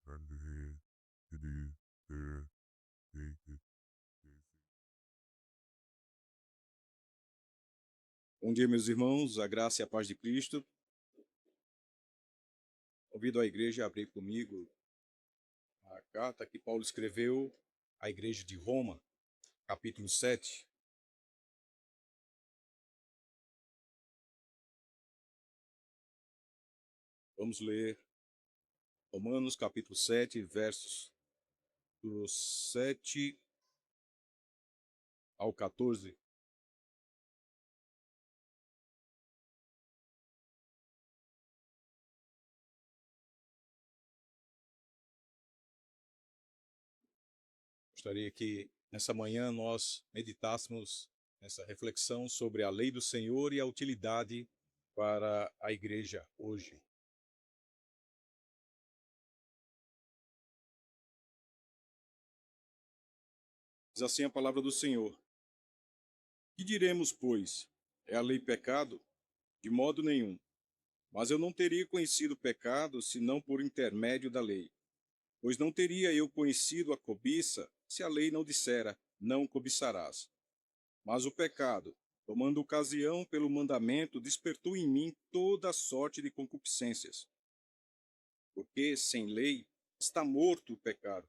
Bom dia, meus irmãos, a graça e a paz de Cristo. Convido a igreja a abrir comigo a carta que Paulo escreveu à igreja de Roma, capítulo 7. Vamos ler Romanos, capítulo 7, versos do 7 ao 14. Gostaria que nessa manhã nós meditássemos nessa reflexão sobre a lei do Senhor e a utilidade para a igreja hoje. Diz assim a palavra do Senhor: Que diremos, pois? É a lei pecado? De modo nenhum. Mas eu não teria conhecido o pecado senão por intermédio da lei. Pois não teria eu conhecido a cobiça se a lei não dissera: não cobiçarás. Mas o pecado, tomando ocasião pelo mandamento, despertou em mim toda a sorte de concupiscências. Porque sem lei está morto o pecado.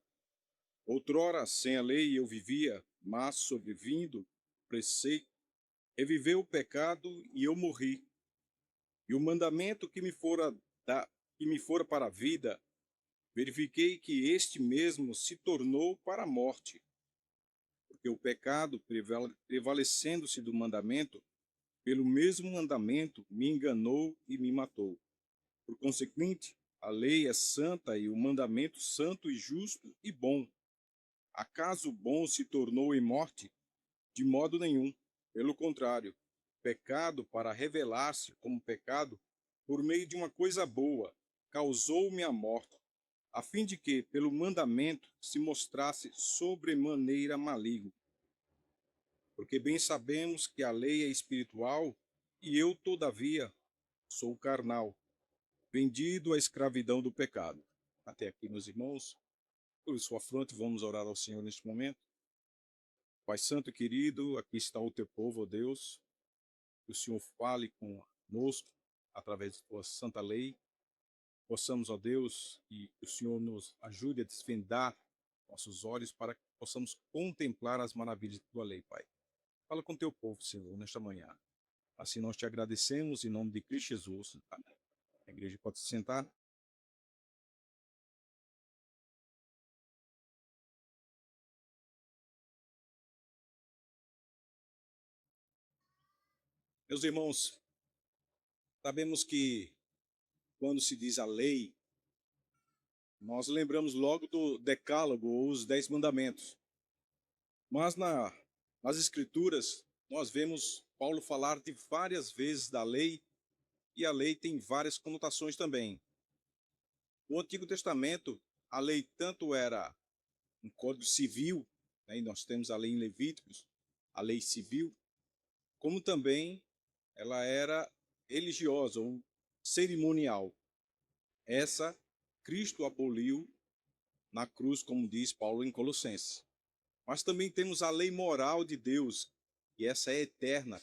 Outrora, sem a lei eu vivia, mas sobrevindo o preceito, reviveu o pecado e eu morri. E o mandamento que me fora para a vida, verifiquei que este mesmo se tornou para a morte. Porque o pecado, prevalecendo-se do mandamento, pelo mesmo mandamento me enganou e me matou. Por consequente, a lei é santa e o mandamento santo e justo e bom. Acaso o bom se tornou em morte? De modo nenhum. Pelo contrário, pecado, para revelar-se como pecado, por meio de uma coisa boa, causou-me a morte, a fim de que, pelo mandamento, se mostrasse sobremaneira maligno. Porque bem sabemos que a lei é espiritual, e eu, todavia, sou carnal, vendido à escravidão do pecado. Até aqui, meus irmãos, por sua fronte, vamos orar ao Senhor neste momento. Pai Santo e querido, aqui está o teu povo, ó Deus. Que o Senhor fale conosco através de tua santa lei. Possamos, ó Deus, e que o Senhor nos ajude a desvendar nossos olhos para que possamos contemplar as maravilhas de tua lei, Pai. Fala com teu povo, Senhor, nesta manhã. Assim nós te agradecemos em nome de Cristo Jesus. Amém. A igreja pode se sentar. Meus irmãos, sabemos que quando se diz a lei, nós lembramos logo do Decálogo ou os 10 Mandamentos. Mas nas Escrituras, nós vemos Paulo falar de várias vezes da lei, e a lei tem várias conotações também. No Antigo Testamento, a lei tanto era um código civil, né, e nós temos a lei em Levíticos, a lei civil, como também ela era religiosa ou cerimonial. Essa Cristo aboliu na cruz, como diz Paulo em Colossenses. Mas também temos a lei moral de Deus, e essa é eterna,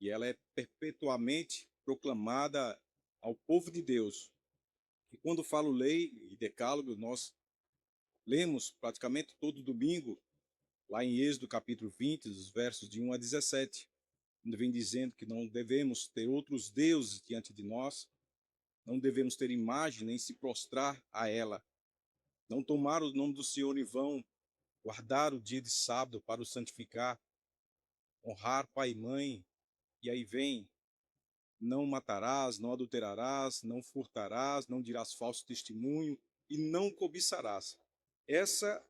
e ela é perpetuamente proclamada ao povo de Deus. E quando falo lei e decálogo, nós lemos praticamente todo domingo, lá em Êxodo capítulo 20, os versos de 1 a 17, onde vem dizendo que não devemos ter outros deuses diante de nós, não devemos ter imagem nem se prostrar a ela, não tomar o nome do Senhor em vão, guardar o dia de sábado para o santificar, honrar pai e mãe, e aí vem: não matarás, não adulterarás, não furtarás, não dirás falso testemunho e não cobiçarás. Essa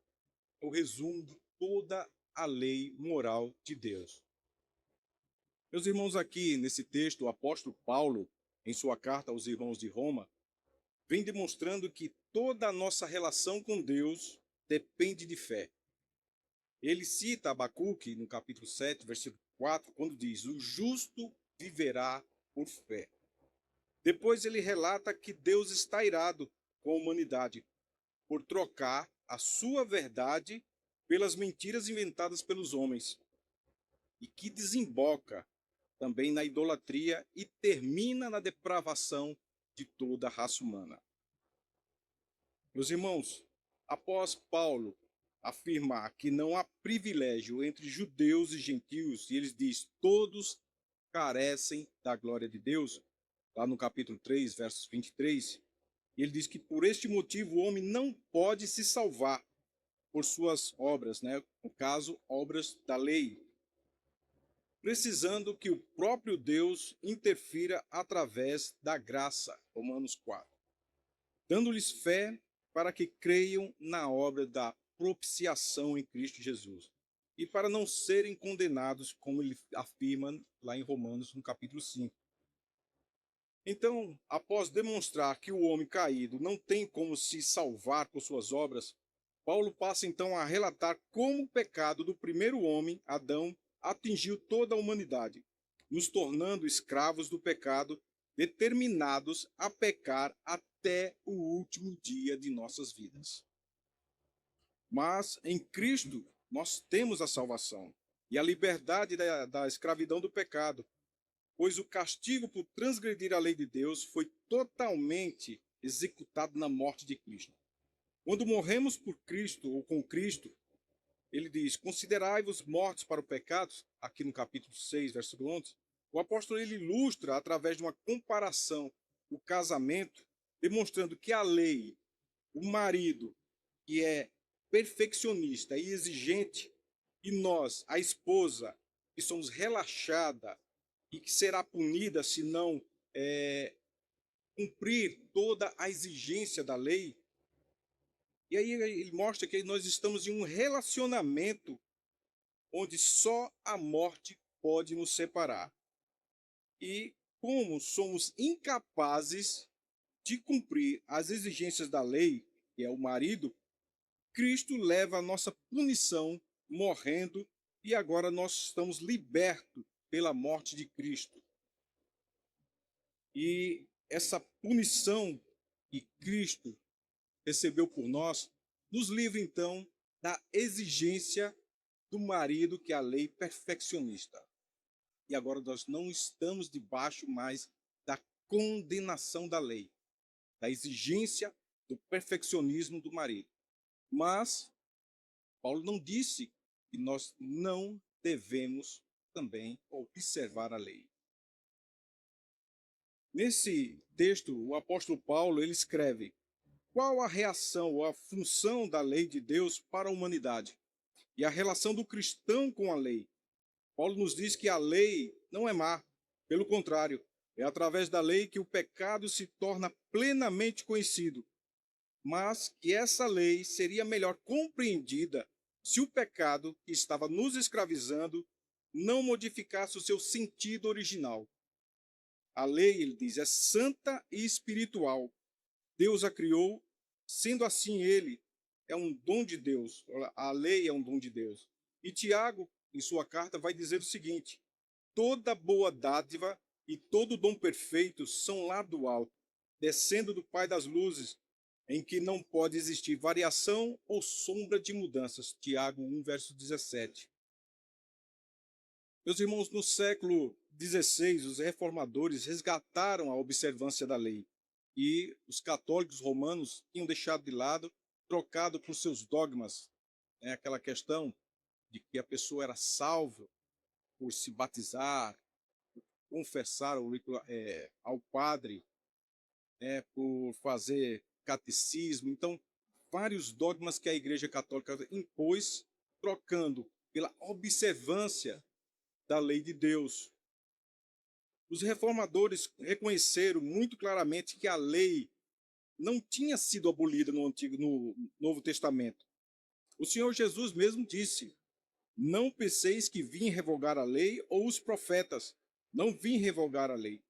é o resumo de toda a lei moral de Deus. Meus irmãos, aqui nesse texto, o apóstolo Paulo, em sua carta aos irmãos de Roma, vem demonstrando que toda a nossa relação com Deus depende de fé. Ele cita Abacuque, no capítulo 7, versículo 4, quando diz: o justo viverá por fé. Depois ele relata que Deus está irado com a humanidade, por trocar a sua verdade pelas mentiras inventadas pelos homens, e que desemboca também na idolatria e termina na depravação de toda a raça humana. Meus irmãos, após Paulo afirmar que não há privilégio entre judeus e gentios, e ele diz: todos carecem da glória de Deus, lá no capítulo 3, versos 23, e ele diz que por este motivo o homem não pode se salvar por suas obras, né? No caso, obras da lei, precisando que o próprio Deus interfira através da graça, Romanos 4, dando-lhes fé para que creiam na obra da propiciação em Cristo Jesus, e para não serem condenados, como ele afirma lá em Romanos, no capítulo 5. Então, após demonstrar que o homem caído não tem como se salvar por suas obras, Paulo passa então a relatar como o pecado do primeiro homem, Adão, atingiu toda a humanidade, nos tornando escravos do pecado, determinados a pecar até o último dia de nossas vidas. Mas em Cristo nós temos a salvação e a liberdade da escravidão do pecado, pois o castigo por transgredir a lei de Deus foi totalmente executado na morte de Cristo. Quando morremos por Cristo ou com Cristo, ele diz: considerai-vos mortos para o pecado, aqui no capítulo 6, versículo 11. O apóstolo ele ilustra, através de uma comparação, o casamento, demonstrando que a lei, o marido, que é perfeccionista e exigente, e nós, a esposa, que somos relaxada e que será punida se não cumprir toda a exigência da lei. E aí ele mostra que nós estamos em um relacionamento onde só a morte pode nos separar. E como somos incapazes de cumprir as exigências da lei, que é o marido, Cristo leva a nossa punição morrendo, e agora nós estamos libertos pela morte de Cristo. E essa punição que Cristo recebeu por nós nos livra então da exigência do marido, que é a lei perfeccionista. E agora nós não estamos debaixo mais da condenação da lei, da exigência do perfeccionismo do marido. Mas Paulo não disse que nós não devemos também observar a lei. Nesse texto, o apóstolo Paulo ele escreve: qual a reação ou a função da lei de Deus para a humanidade e a relação do cristão com a lei? Paulo nos diz que a lei não é má, pelo contrário, é através da lei que o pecado se torna plenamente conhecido, mas que essa lei seria melhor compreendida se o pecado que estava nos escravizando não modificasse o seu sentido original. A lei, ele diz, é santa e espiritual. Deus a criou, sendo assim ele é um dom de Deus. A lei é um dom de Deus. E Tiago, em sua carta, vai dizer o seguinte: toda boa dádiva e todo dom perfeito são lá do alto, descendo do Pai das luzes, em que não pode existir variação ou sombra de mudanças. Tiago 1, verso 17. Meus irmãos, no século XVI, os reformadores resgataram a observância da lei, e os católicos romanos tinham deixado de lado, trocado por seus dogmas, aquela questão de que a pessoa era salva por se batizar, confessar ao padre, por fazer catecismo. Então, vários dogmas que a Igreja Católica impôs, trocando pela observância da lei de Deus. Os reformadores reconheceram muito claramente que a lei não tinha sido abolida no Novo Testamento. O Senhor Jesus mesmo disse: não penseis que vim revogar a lei ou os profetas. Não vim revogar a lei,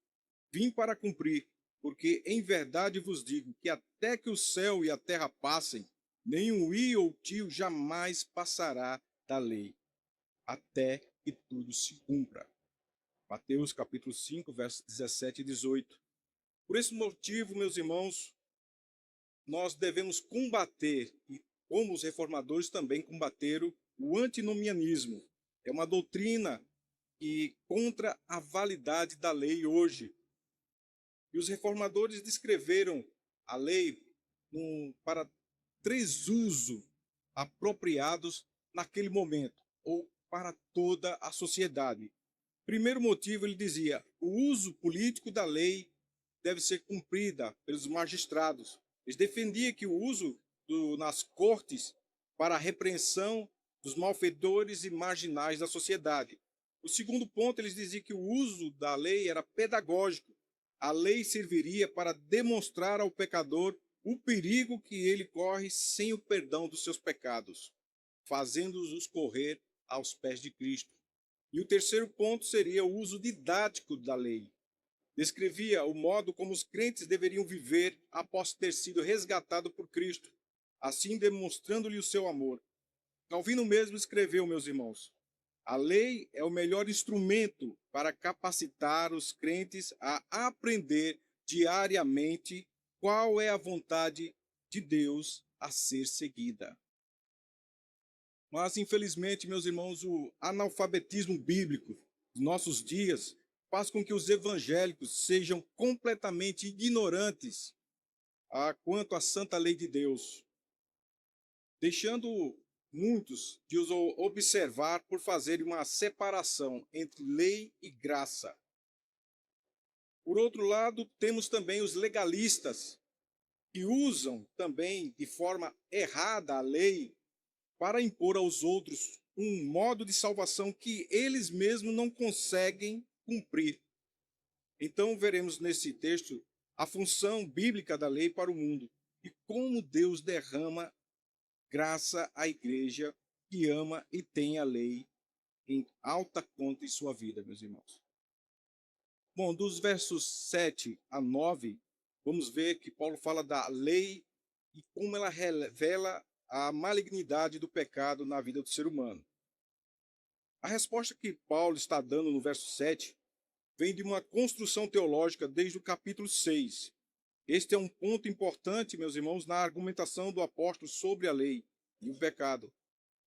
vim para cumprir, porque em verdade vos digo que até que o céu e a terra passem, nenhum i ou tio jamais passará da lei, até que tudo se cumpra. Mateus capítulo 5, versos 17 e 18. Por esse motivo, meus irmãos, nós devemos combater, e como os reformadores também combateram, o antinomianismo. É uma doutrina que contra a validade da lei hoje. E os reformadores descreveram a lei para três usos apropriados naquele momento, ou para toda a sociedade. Primeiro motivo, ele dizia: o uso político da lei deve ser cumprida pelos magistrados. Eles defendiam que o uso nas cortes para a repreensão dos malfeitores e marginais da sociedade. O segundo ponto, eles diziam que o uso da lei era pedagógico. A lei serviria para demonstrar ao pecador o perigo que ele corre sem o perdão dos seus pecados, fazendo-os correr aos pés de Cristo. E o terceiro ponto seria o uso didático da lei. Descrevia o modo como os crentes deveriam viver após ter sido resgatado por Cristo, assim demonstrando-lhe o seu amor. Calvino mesmo escreveu, meus irmãos: a lei é o melhor instrumento para capacitar os crentes a aprender diariamente qual é a vontade de Deus a ser seguida. Mas, infelizmente, meus irmãos, o analfabetismo bíblico dos nossos dias faz com que os evangélicos sejam completamente ignorantes quanto à santa lei de Deus, deixando muitos de os observar por fazerem uma separação entre lei e graça. Por outro lado, temos também os legalistas, que usam também de forma errada a lei para impor aos outros um modo de salvação que eles mesmos não conseguem cumprir. Então, veremos nesse texto a função bíblica da lei para o mundo e como Deus derrama graça à igreja que ama e tem a lei em alta conta em sua vida, meus irmãos. Bom, dos versos 7 a 9, vamos ver que Paulo fala da lei e como ela revela a malignidade do pecado na vida do ser humano. A resposta que Paulo está dando no verso 7 vem de uma construção teológica desde o capítulo 6. Este é um ponto importante, meus irmãos, na argumentação do apóstolo sobre a lei e o pecado.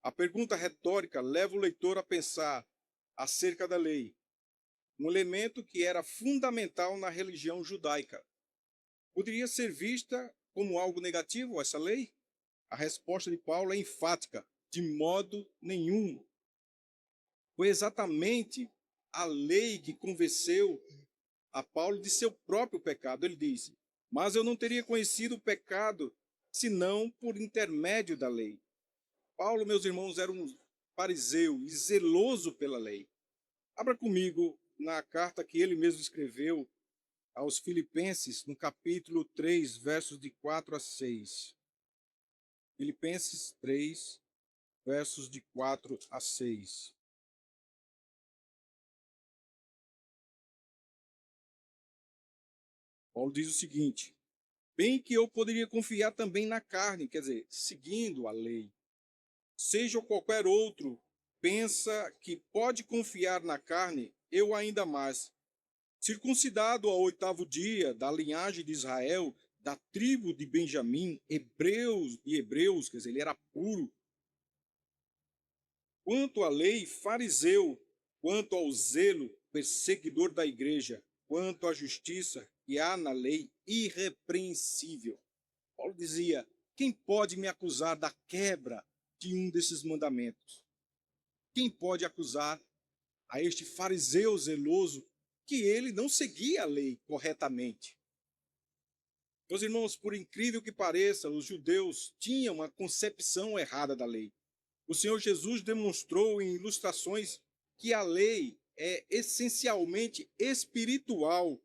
A pergunta retórica leva o leitor a pensar acerca da lei, um elemento que era fundamental na religião judaica. Poderia ser vista como algo negativo essa lei? A resposta de Paulo é enfática: de modo nenhum. Foi exatamente a lei que convenceu a Paulo de seu próprio pecado. Ele disse: mas eu não teria conhecido o pecado senão por intermédio da lei. Paulo, meus irmãos, era um fariseu e zeloso pela lei. Abra comigo na carta que ele mesmo escreveu aos Filipenses, no capítulo 3, versos de 4 a 6. Filipenses 3, versos de 4 a 6. Paulo diz o seguinte: bem que eu poderia confiar também na carne, quer dizer, seguindo a lei. Seja qualquer outro pensa que pode confiar na carne, eu ainda mais. Circuncidado ao 8º dia, da linhagem de Israel, da tribo de Benjamim, hebreus, quer dizer, ele era puro. Quanto à lei, fariseu; quanto ao zelo, perseguidor da igreja; quanto à justiça que há na lei, irrepreensível. Paulo dizia: quem pode me acusar da quebra de um desses mandamentos? Quem pode acusar a este fariseu zeloso que ele não seguia a lei corretamente? Meus irmãos, por incrível que pareça, os judeus tinham uma concepção errada da lei. O Senhor Jesus demonstrou em ilustrações que a lei é essencialmente espiritual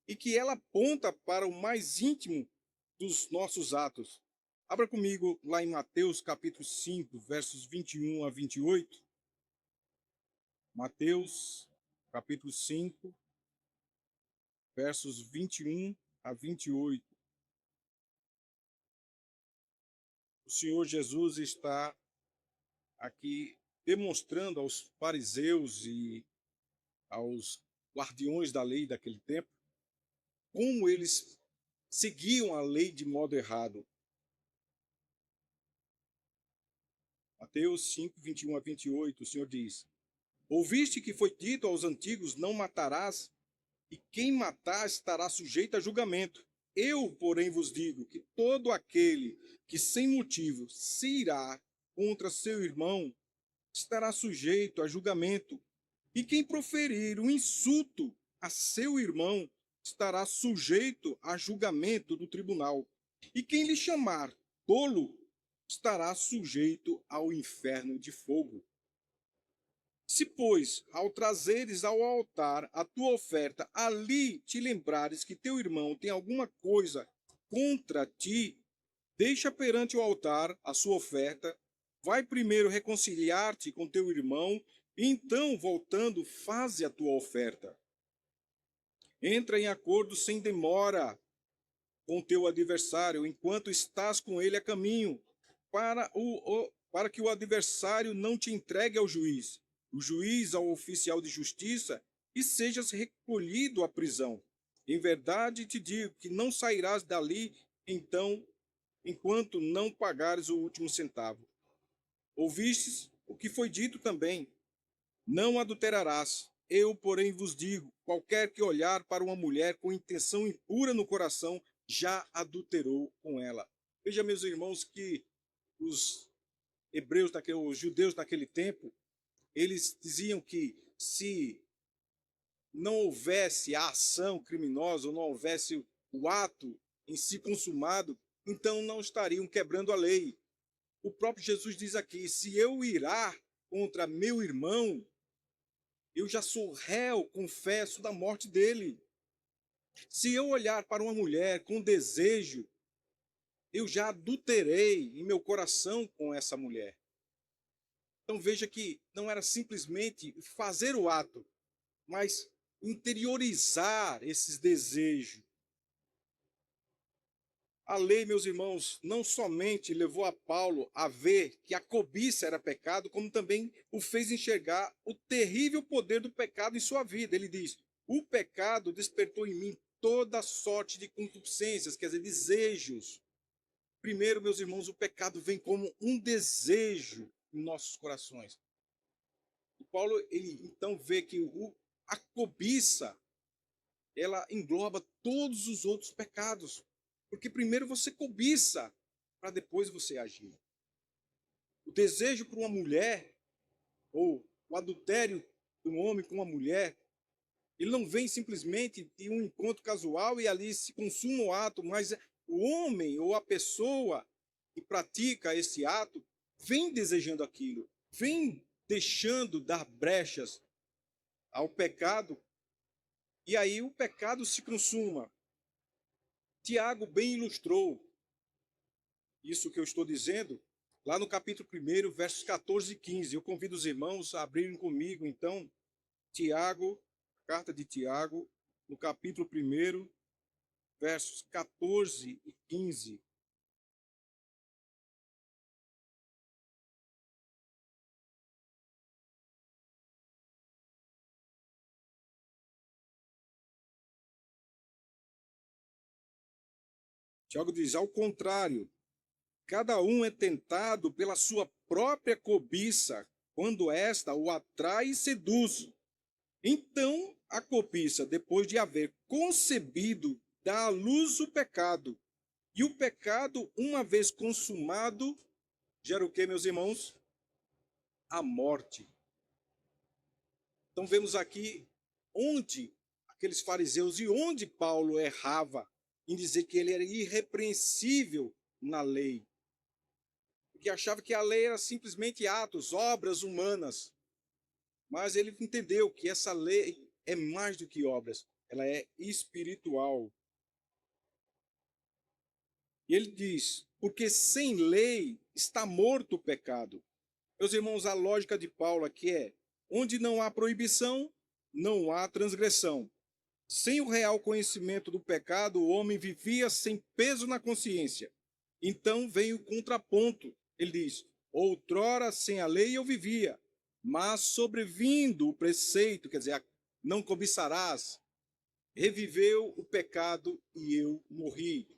e que ela aponta para o mais íntimo dos nossos atos. Abra comigo lá em Mateus capítulo 5, versos 21 a 28. Mateus capítulo 5, versos 21 a 28. O Senhor Jesus está aqui demonstrando aos fariseus e aos guardiões da lei daquele tempo como eles seguiam a lei de modo errado. Mateus 5, 21 a 28, o Senhor diz: Ouviste que foi dito aos antigos, não matarás, e quem matar estará sujeito a julgamento. Eu, porém, vos digo que todo aquele que sem motivo se irá contra seu irmão estará sujeito a julgamento. E quem proferir um insulto a seu irmão estará sujeito a julgamento do tribunal. E quem lhe chamar tolo estará sujeito ao inferno de fogo. Se, pois, ao trazeres ao altar a tua oferta, ali te lembrares que teu irmão tem alguma coisa contra ti, deixa perante o altar a sua oferta, vai primeiro reconciliar-te com teu irmão, e então, voltando, faze a tua oferta. Entra em acordo sem demora com teu adversário, enquanto estás com ele a caminho, para que o adversário não te entregue ao juiz, o juiz ao oficial de justiça, e sejas recolhido à prisão. Em verdade te digo que não sairás dali, então, enquanto não pagares o último centavo. Ouvistes o que foi dito também: não adulterarás. Eu, porém, vos digo: qualquer que olhar para uma mulher com intenção impura no coração, já adulterou com ela. Veja, meus irmãos, que os os judeus naquele tempo, eles diziam que se não houvesse a ação criminosa, ou não houvesse o ato em si consumado, então não estariam quebrando a lei. O próprio Jesus diz aqui: se eu irar contra meu irmão, eu já sou réu, confesso, da morte dele. Se eu olhar para uma mulher com desejo, eu já adulterei em meu coração com essa mulher. Então veja que não era simplesmente fazer o ato, mas interiorizar esses desejos. A lei, meus irmãos, não somente levou a Paulo a ver que a cobiça era pecado, como também o fez enxergar o terrível poder do pecado em sua vida. Ele diz: o pecado despertou em mim toda sorte de concupiscências, quer dizer, desejos. Primeiro, meus irmãos, o pecado vem como um desejo em nossos corações. E Paulo, ele então vê que a cobiça, ela engloba todos os outros pecados. Porque primeiro você cobiça, para depois você agir. O desejo por uma mulher, ou o adultério de um homem com uma mulher, ele não vem simplesmente de um encontro casual e ali se consuma o ato, mas o homem ou a pessoa que pratica esse ato vem desejando aquilo, vem deixando dar brechas ao pecado, e aí o pecado se consuma. Tiago bem ilustrou isso que eu estou dizendo lá no capítulo 1, versos 14 e 15. Eu convido os irmãos a abrirem comigo, então, Tiago, carta de Tiago, no capítulo 1, versos 14 e 15. Tiago diz: ao contrário, cada um é tentado pela sua própria cobiça, quando esta o atrai e seduz. Então, a cobiça, depois de haver concebido, dá à luz o pecado. E o pecado, uma vez consumado, gera o que, meus irmãos? A morte. Então vemos aqui onde aqueles fariseus e onde Paulo errava em dizer que ele era irrepreensível na lei. Porque achava que a lei era simplesmente atos, obras humanas. Mas ele entendeu que essa lei é mais do que obras, ela é espiritual. E ele diz: porque sem lei está morto o pecado. Meus irmãos, a lógica de Paulo aqui é: onde não há proibição, não há transgressão. Sem o real conhecimento do pecado, o homem vivia sem peso na consciência. Então vem o contraponto. Ele diz: outrora sem a lei eu vivia, mas sobrevindo o preceito, quer dizer, não cobiçarás, reviveu o pecado e eu morri.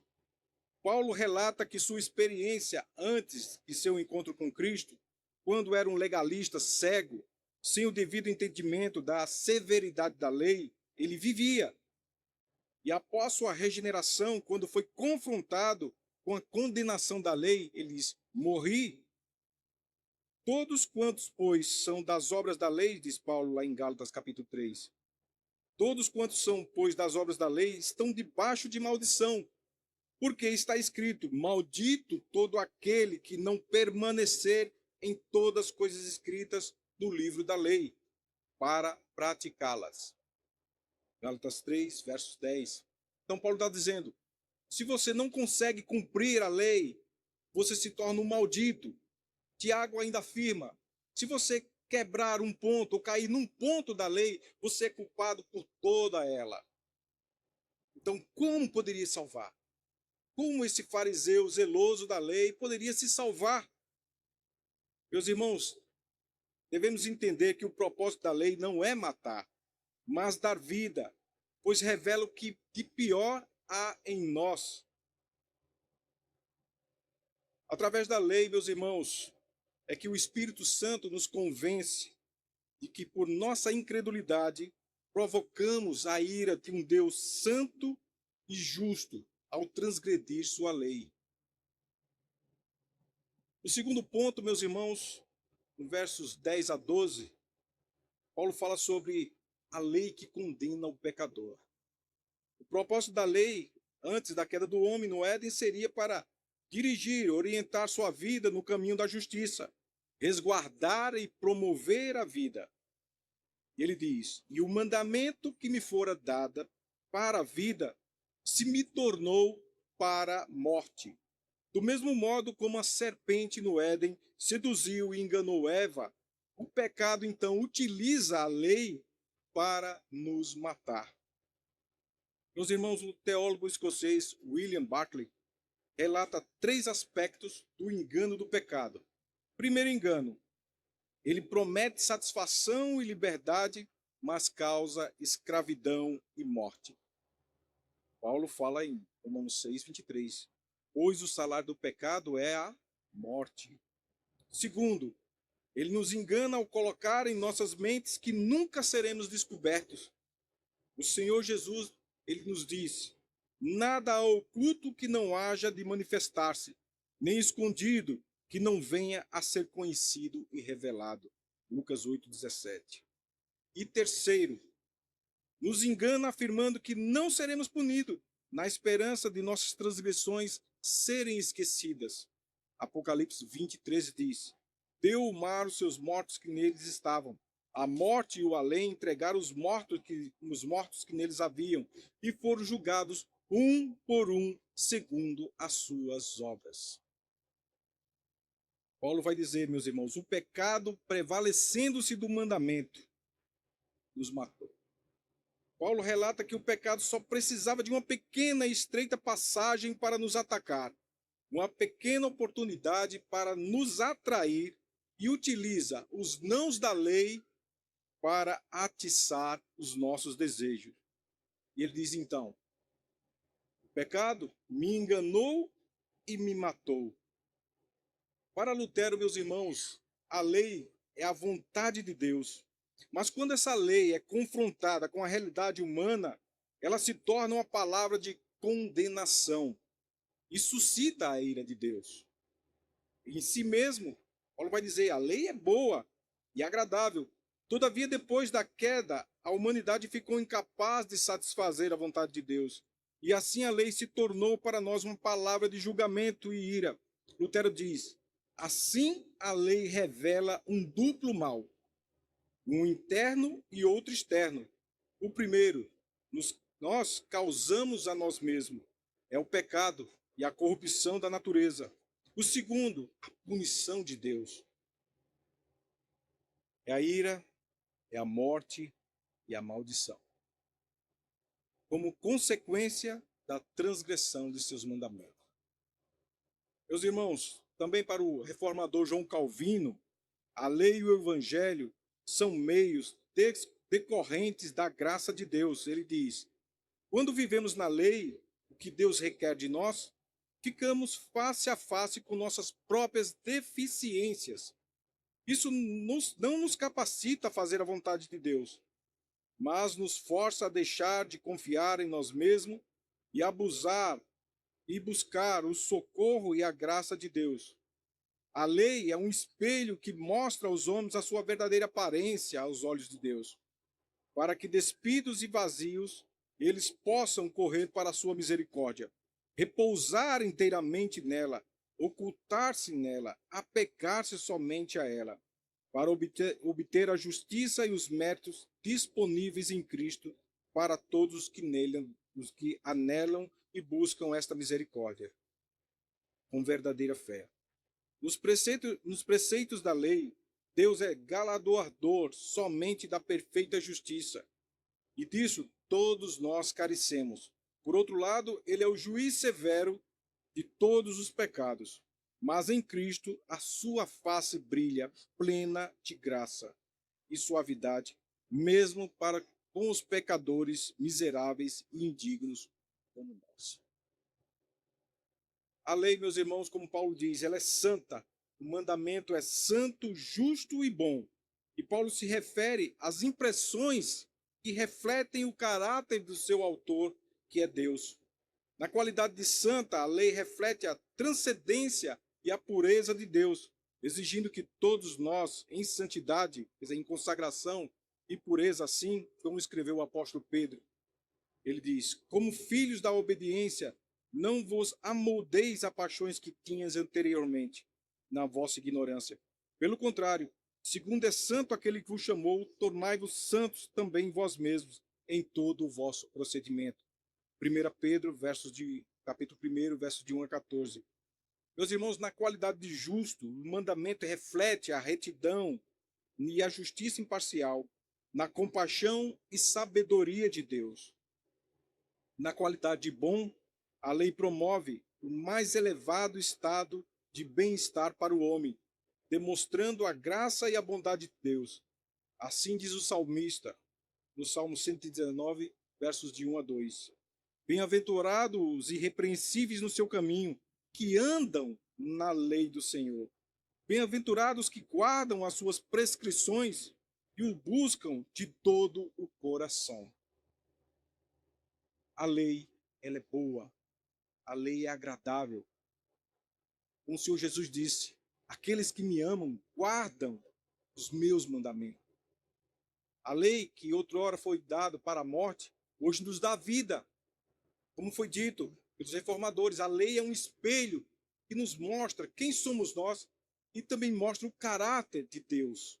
Paulo relata que sua experiência antes de seu encontro com Cristo, quando era um legalista cego, sem o devido entendimento da severidade da lei, ele vivia. E após sua regeneração, quando foi confrontado com a condenação da lei, ele diz: morri. Todos quantos, pois, são das obras da lei, diz Paulo lá em Gálatas capítulo 3, todos quantos são, pois, das obras da lei, estão debaixo de maldição, porque está escrito: maldito todo aquele que não permanecer em todas as coisas escritas no livro da lei, para praticá-las. Gálatas 3, versos 10. Então Paulo está dizendo, se você não consegue cumprir a lei, você se torna um maldito. Tiago ainda afirma, se você quebrar um ponto ou cair num ponto da lei, você é culpado por toda ela. Então, como poderia salvar? Como esse fariseu zeloso da lei poderia se salvar? Meus irmãos, devemos entender que o propósito da lei não é matar, mas dar vida, pois revela o que de pior há em nós. Através da lei, meus irmãos, é que o Espírito Santo nos convence de que por nossa incredulidade provocamos a ira de um Deus santo e justo ao transgredir sua lei. O segundo ponto, meus irmãos, no versos 10 a 12, Paulo fala sobre a lei que condena o pecador. O propósito da lei, antes da queda do homem no Éden, seria para dirigir, orientar sua vida no caminho da justiça, resguardar e promover a vida. Ele diz, e o mandamento que me fora dada para a vida se me tornou para a morte. Do mesmo modo como a serpente no Éden seduziu e enganou Eva, o pecado então utiliza a lei para nos matar. Meus irmãos, o teólogo escocês William Barclay relata 3 aspectos do engano do pecado. Primeiro engano, ele promete satisfação e liberdade, mas causa escravidão e morte. Paulo fala em Romanos 6, 23. Pois o salário do pecado é a morte. Segundo, ele nos engana ao colocar em nossas mentes que nunca seremos descobertos. O Senhor Jesus, ele nos diz, nada há oculto que não haja de manifestar-se, nem escondido que não venha a ser conhecido e revelado. Lucas 8, 17. E terceiro, nos engana afirmando que não seremos punidos, na esperança de nossas transgressões serem esquecidas. Apocalipse 20, 13 diz, deu o mar os seus mortos que neles estavam. A morte e o além entregaram os mortos que neles haviam, e foram julgados um por um, segundo as suas obras. Paulo vai dizer, meus irmãos, o pecado prevalecendo-se do mandamento nos matou. Paulo relata que o pecado só precisava de uma pequena e estreita passagem para nos atacar, uma pequena oportunidade para nos atrair, e utiliza os nãos da lei para atiçar os nossos desejos. E ele diz então, o pecado me enganou e me matou. Para Lutero, meus irmãos, a lei é a vontade de Deus. Mas quando essa lei é confrontada com a realidade humana, ela se torna uma palavra de condenação e suscita a ira de Deus. Em si mesmo, Paulo vai dizer, a lei é boa e agradável. Todavia, depois da queda, a humanidade ficou incapaz de satisfazer a vontade de Deus. E assim a lei se tornou para nós uma palavra de julgamento e ira. Lutero diz, assim a lei revela um duplo mal, um interno e outro externo. O primeiro, nós causamos a nós mesmos, é o pecado e a corrupção da natureza. O segundo, a punição de Deus. É a ira, é a morte e a maldição. Como consequência da transgressão de seus mandamentos. Meus irmãos, também para o reformador João Calvino, a lei e o evangelho são meios decorrentes da graça de Deus. Ele diz, Quando vivemos na lei, o que Deus requer de nós, ficamos face a face com nossas próprias deficiências. Isso não nos capacita a fazer a vontade de Deus, mas nos força a deixar de confiar em nós mesmos e abusar e buscar o socorro e a graça de Deus. A lei é um espelho que mostra aos homens a sua verdadeira aparência aos olhos de Deus, para que despidos e vazios eles possam correr para a sua misericórdia, repousar inteiramente nela, ocultar-se nela, apegar-se somente a ela, para obter a justiça e os méritos disponíveis em Cristo para todos os que anelam e buscam esta misericórdia com verdadeira fé. Nos preceitos da lei, Deus é galardoador somente da perfeita justiça, e disso todos nós carecemos. Por outro lado, ele é o juiz severo de todos os pecados, mas em Cristo a sua face brilha plena de graça e suavidade, mesmo para com os pecadores miseráveis e indignos como nós. A lei, meus irmãos, como Paulo diz, ela é santa. O mandamento é santo, justo e bom. E Paulo se refere às impressões que refletem o caráter do seu autor, que é Deus. Na qualidade de santa, a lei reflete a transcendência e a pureza de Deus, exigindo que todos nós, em santidade, quer dizer, em consagração e pureza, assim como escreveu o apóstolo Pedro. Ele diz: como filhos da obediência, não vos amoldeis a paixões que tinhas anteriormente, na vossa ignorância. Pelo contrário, segundo é santo aquele que vos chamou, tornai-vos santos também vós mesmos, em todo o vosso procedimento. 1 Pedro, capítulo 1, versos de 1 a 14. Meus irmãos, na qualidade de justo, o mandamento reflete a retidão e a justiça imparcial, na compaixão e sabedoria de Deus. Na qualidade de bom, a lei promove o mais elevado estado de bem-estar para o homem, demonstrando a graça e a bondade de Deus. Assim diz o salmista, no Salmo 119, versos de 1 a 2. Bem-aventurados os irrepreensíveis no seu caminho, que andam na lei do Senhor. Bem-aventurados que guardam as suas prescrições e o buscam de todo o coração. A lei, ela é boa. A lei é agradável. Como o Senhor Jesus disse, aqueles que me amam guardam os meus mandamentos. A lei que outrora foi dada para a morte, hoje nos dá vida. Como foi dito pelos reformadores, a lei é um espelho que nos mostra quem somos nós e também mostra o caráter de Deus.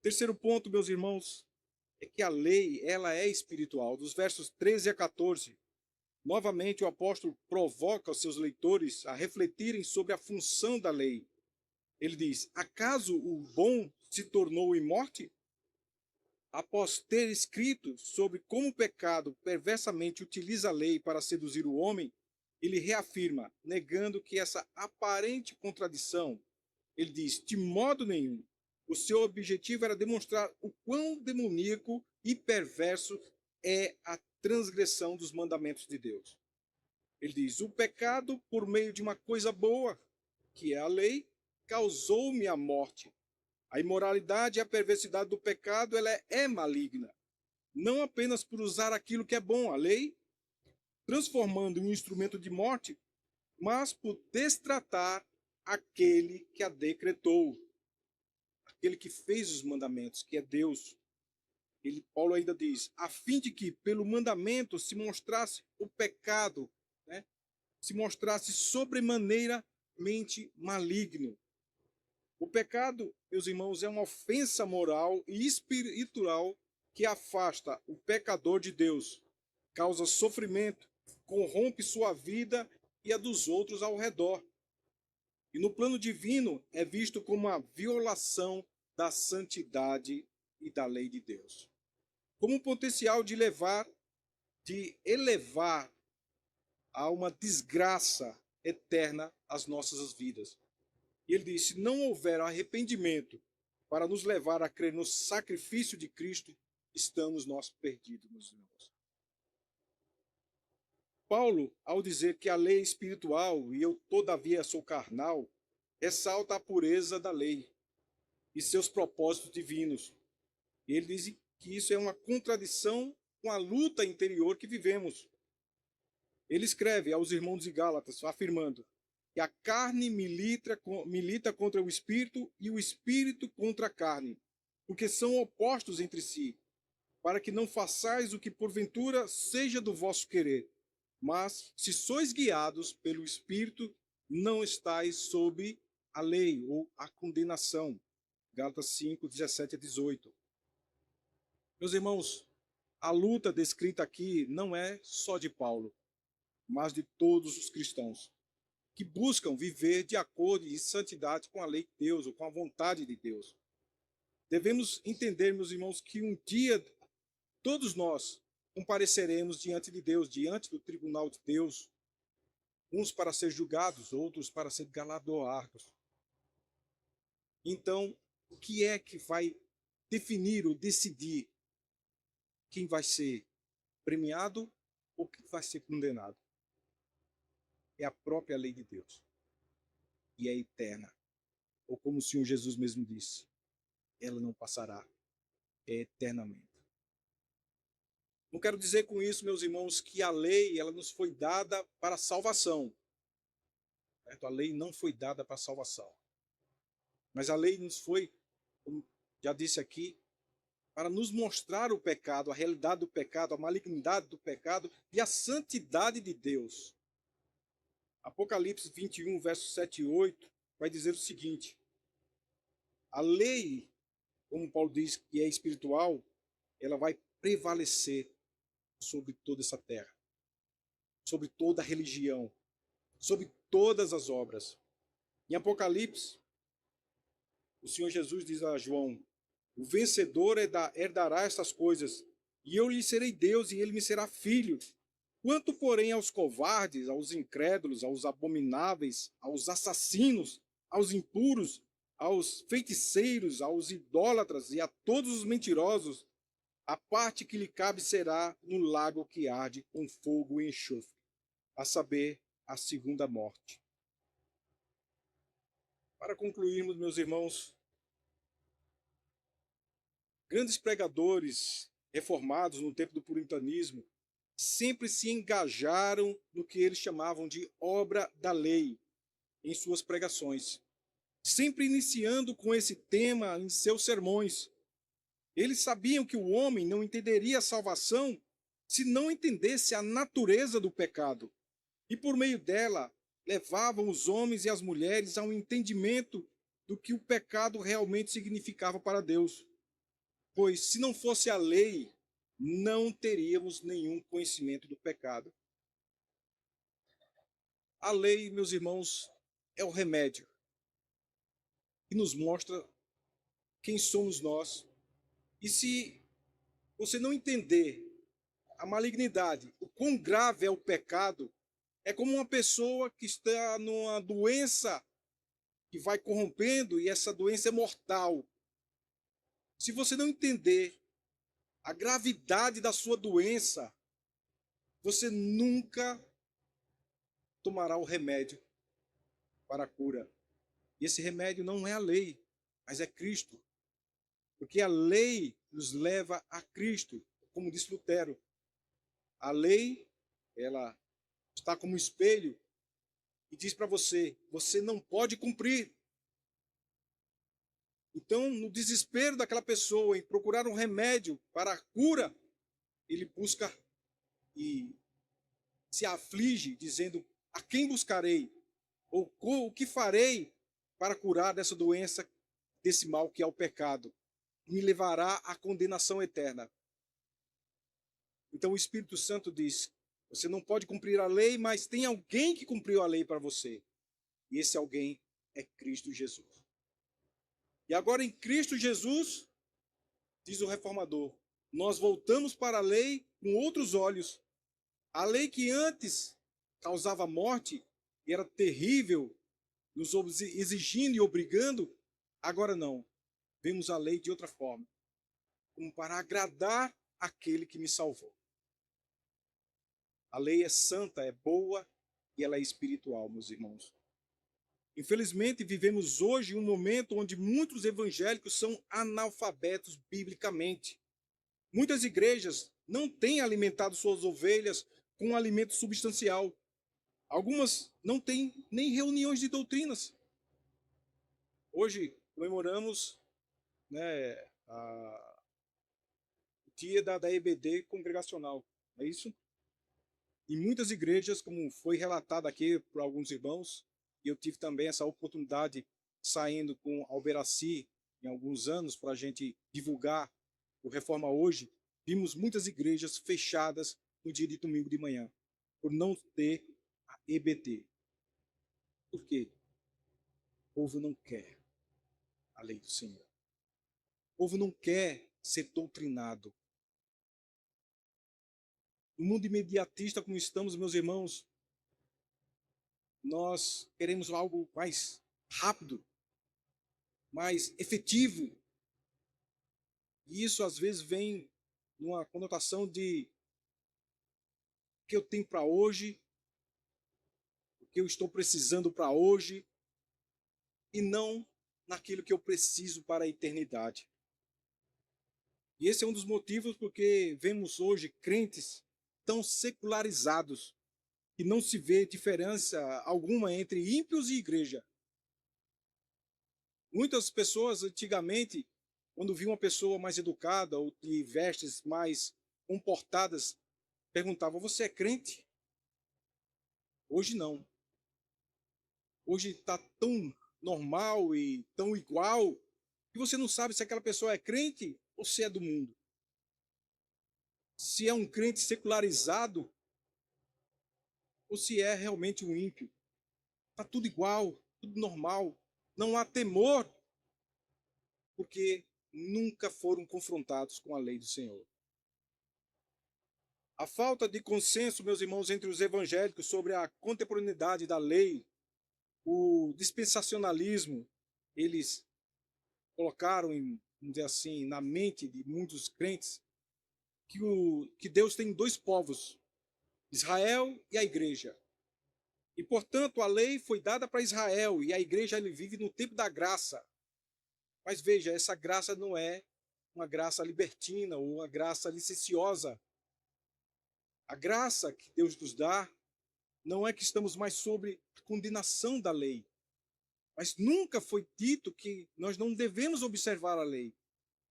Terceiro ponto, meus irmãos, é que a lei, ela é espiritual. Dos versos 13 a 14, novamente o apóstolo provoca os seus leitores a refletirem sobre a função da lei. Ele diz: acaso o bom se tornou em morte? Após ter escrito sobre como o pecado perversamente utiliza a lei para seduzir o homem, ele reafirma, negando que essa aparente contradição, ele diz: de modo nenhum. O seu objetivo era demonstrar o quão demoníaco e perverso é a transgressão dos mandamentos de Deus. Ele diz: o pecado, por meio de uma coisa boa, que é a lei, causou-me a morte. A imoralidade e a perversidade do pecado, ela é maligna. Não apenas por usar aquilo que é bom, a lei, transformando em um instrumento de morte, mas por destratar aquele que a decretou, aquele que fez os mandamentos, que é Deus. Paulo ainda diz, a fim de que pelo mandamento se mostrasse o pecado, né? Se mostrasse sobremaneiramente maligno. O pecado, meus irmãos, é uma ofensa moral e espiritual que afasta o pecador de Deus, causa sofrimento, corrompe sua vida e a dos outros ao redor. E no plano divino é visto como uma violação da santidade e da lei de Deus. Como um potencial de elevar a uma desgraça eterna as nossas vidas. E ele diz: se não houver arrependimento para nos levar a crer no sacrifício de Cristo, estamos nós perdidos, meus irmãos. Paulo, ao dizer que a lei é espiritual e eu todavia sou carnal, ressalta a pureza da lei e seus propósitos divinos. Ele diz que isso é uma contradição com a luta interior que vivemos. Ele escreve aos irmãos de Gálatas, afirmando que a carne milita contra o espírito e o espírito contra a carne, porque são opostos entre si, para que não façais o que porventura seja do vosso querer. Mas, se sois guiados pelo Espírito, não estáis sob a lei ou a condenação. Gálatas 5, 17 a 18. Meus irmãos, a luta descrita aqui não é só de Paulo, mas de todos os cristãos, que buscam viver de acordo e em santidade com a lei de Deus ou com a vontade de Deus. Devemos entender, meus irmãos, que um dia todos nós compareceremos diante de Deus, diante do tribunal de Deus, uns para ser julgados, outros para ser galardoados. Então, o que é que vai definir ou decidir quem vai ser premiado ou quem vai ser condenado? É a própria lei de Deus. E é eterna. Ou como o Senhor Jesus mesmo disse, ela não passará, é eternamente. Não quero dizer com isso, meus irmãos, que a lei ela nos foi dada para a salvação. Certo? A lei não foi dada para a salvação. Mas a lei nos foi, como já disse aqui, para nos mostrar o pecado, a realidade do pecado, a malignidade do pecado e a santidade de Deus. Apocalipse 21, versos 7 e 8, vai dizer o seguinte: a lei, como Paulo diz que é espiritual, ela vai prevalecer sobre toda essa terra, sobre toda a religião, sobre todas as obras. Em Apocalipse, o Senhor Jesus diz a João: o vencedor herdará estas coisas, e eu lhe serei Deus, e ele me será filho. Quanto, porém, aos covardes, aos incrédulos, aos abomináveis, aos assassinos, aos impuros, aos feiticeiros, aos idólatras e a todos os mentirosos, a parte que lhe cabe será no lago que arde com fogo e enxofre, a saber, a segunda morte. Para concluirmos, meus irmãos, grandes pregadores reformados no tempo do puritanismo sempre se engajaram no que eles chamavam de obra da lei em suas pregações, sempre iniciando com esse tema em seus sermões. Eles sabiam que o homem não entenderia a salvação se não entendesse a natureza do pecado, e por meio dela levavam os homens e as mulheres a um entendimento do que o pecado realmente significava para Deus. Pois se não fosse a lei, não teríamos nenhum conhecimento do pecado. A lei, meus irmãos, é o remédio que nos mostra quem somos nós. E se você não entender a malignidade, o quão grave é o pecado, é como uma pessoa que está numa doença que vai corrompendo e essa doença é mortal. Se você não entender a gravidade da sua doença, você nunca tomará o remédio para a cura. E esse remédio não é a lei, mas é Cristo. Porque a lei nos leva a Cristo, como disse Lutero. A lei, ela está como espelho e diz para você, você não pode cumprir. Então, no desespero daquela pessoa em procurar um remédio para a cura, ele busca e se aflige, dizendo, a quem buscarei? Ou o que farei para curar dessa doença, desse mal que é o pecado? Me levará à condenação eterna. Então o Espírito Santo diz, você não pode cumprir a lei, mas tem alguém que cumpriu a lei para você. E esse alguém é Cristo Jesus. E agora em Cristo Jesus, diz o reformador, nós voltamos para a lei com outros olhos. A lei que antes causava morte e era terrível, nos exigindo e obrigando, agora não. Vemos a lei de outra forma. como para agradar aquele que me salvou. A lei é santa, é boa e ela é espiritual, meus irmãos. Infelizmente, vivemos hoje um momento onde muitos evangélicos são analfabetos biblicamente. Muitas igrejas não têm alimentado suas ovelhas com um alimento substancial. Algumas não têm nem reuniões de doutrinas. Hoje comemoramos, né, o dia da EBD congregacional, não é isso? Em muitas igrejas, como foi relatado aqui por alguns irmãos, e eu tive também essa oportunidade saindo com Alberaci em alguns anos para a gente divulgar o Reforma Hoje, vimos muitas igrejas fechadas no dia de domingo de manhã, por não ter a EBD. Por quê? O povo não quer a lei do Senhor. O povo não quer ser doutrinado. No mundo imediatista como estamos, meus irmãos, nós queremos algo mais rápido, mais efetivo. E isso às vezes vem numa conotação de o que eu tenho para hoje, o que eu estou precisando para hoje, e não naquilo que eu preciso para a eternidade. E esse é um dos motivos porque vemos hoje crentes tão secularizados que não se vê diferença alguma entre ímpios e igreja. Muitas pessoas antigamente, quando viam uma pessoa mais educada ou de vestes mais comportadas, perguntavam: "Você é crente?" Hoje não. Hoje está tão normal e tão igual que você não sabe se aquela pessoa é crente ou se é do mundo. Se é um crente secularizado ou se é realmente um ímpio. Está tudo igual, tudo normal. Não há temor, porque nunca foram confrontados com a lei do Senhor. A falta de consenso, meus irmãos, entre os evangélicos sobre a contemporaneidade da lei, o dispensacionalismo, eles colocaram, vamos dizer assim, na mente de muitos crentes que Deus tem dois povos, Israel e a igreja. E, portanto, a lei foi dada para Israel e a igreja ele vive no tempo da graça. Mas veja, essa graça não é uma graça libertina ou uma graça licenciosa. A graça que Deus nos dá não é que estamos mais sob a condenação da lei, mas nunca foi dito que nós não devemos observar a lei.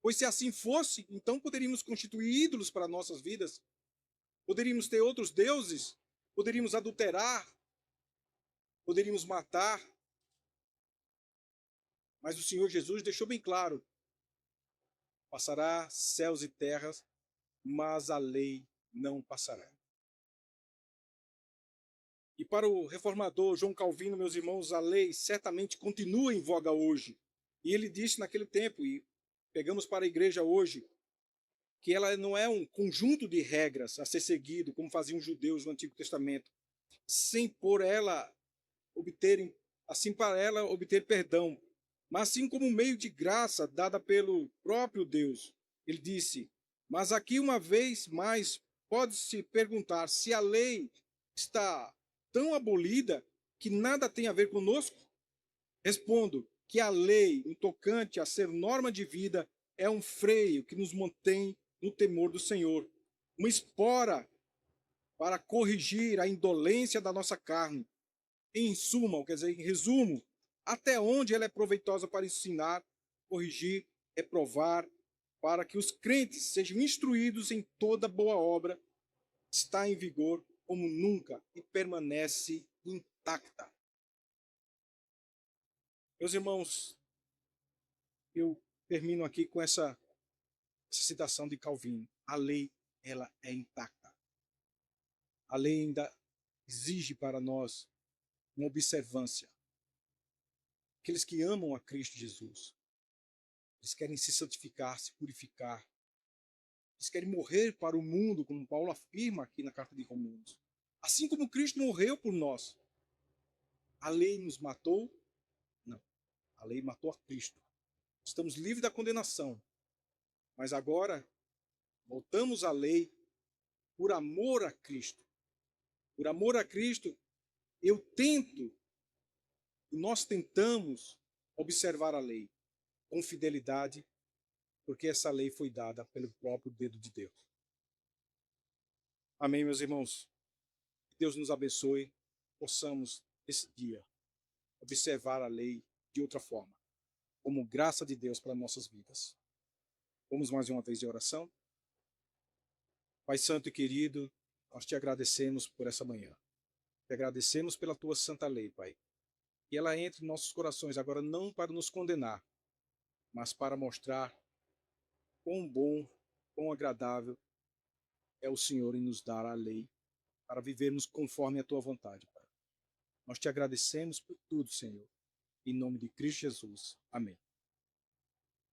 Pois se assim fosse, então poderíamos constituir ídolos para nossas vidas, poderíamos ter outros deuses, poderíamos adulterar, poderíamos matar. Mas o Senhor Jesus deixou bem claro: passará céus e terras, mas a lei não passará. E para o reformador João Calvino, meus irmãos, a lei certamente continua em voga hoje. E ele disse naquele tempo, e pegamos para a igreja hoje, que ela não é um conjunto de regras a ser seguido, como faziam os judeus no Antigo Testamento, sem por ela obterem, assim para ela obter perdão, mas sim como um meio de graça dada pelo próprio Deus. Ele disse: mas aqui uma vez mais pode-se perguntar se a lei está tão abolida que nada tem a ver conosco? Respondo que a lei, no tocante a ser norma de vida, é um freio que nos mantém no temor do Senhor, uma espora para corrigir a indolência da nossa carne. Em suma, quer dizer, em resumo, até onde ela é proveitosa para ensinar, corrigir, reprovar, para que os crentes sejam instruídos em toda boa obra, está em vigor como nunca e permanece intacta. Meus irmãos, eu termino aqui com essa citação de Calvino. A lei, ela é intacta. A lei ainda exige para nós uma observância. Aqueles que amam a Cristo Jesus, eles querem se santificar, se purificar. Eles querem morrer para o mundo, como Paulo afirma aqui na carta de Romanos. Assim como Cristo morreu por nós. A lei nos matou? Não. A lei matou a Cristo. Estamos livres da condenação. Mas agora, voltamos à lei por amor a Cristo. Por amor a Cristo, eu tento, nós tentamos observar a lei com fidelidade, porque essa lei foi dada pelo próprio dedo de Deus. Amém, meus irmãos? Que Deus nos abençoe, possamos, esse dia, observar a lei de outra forma, como graça de Deus para nossas vidas. Vamos mais uma vez de oração? Pai santo e querido, nós te agradecemos por essa manhã. Te agradecemos pela tua santa lei, Pai. Que ela entre em nossos corações agora não para nos condenar, mas para mostrar quão bom, quão agradável é o Senhor em nos dar a lei, para vivermos conforme a tua vontade, Pai. Nós te agradecemos por tudo, Senhor. Em nome de Cristo Jesus. Amém.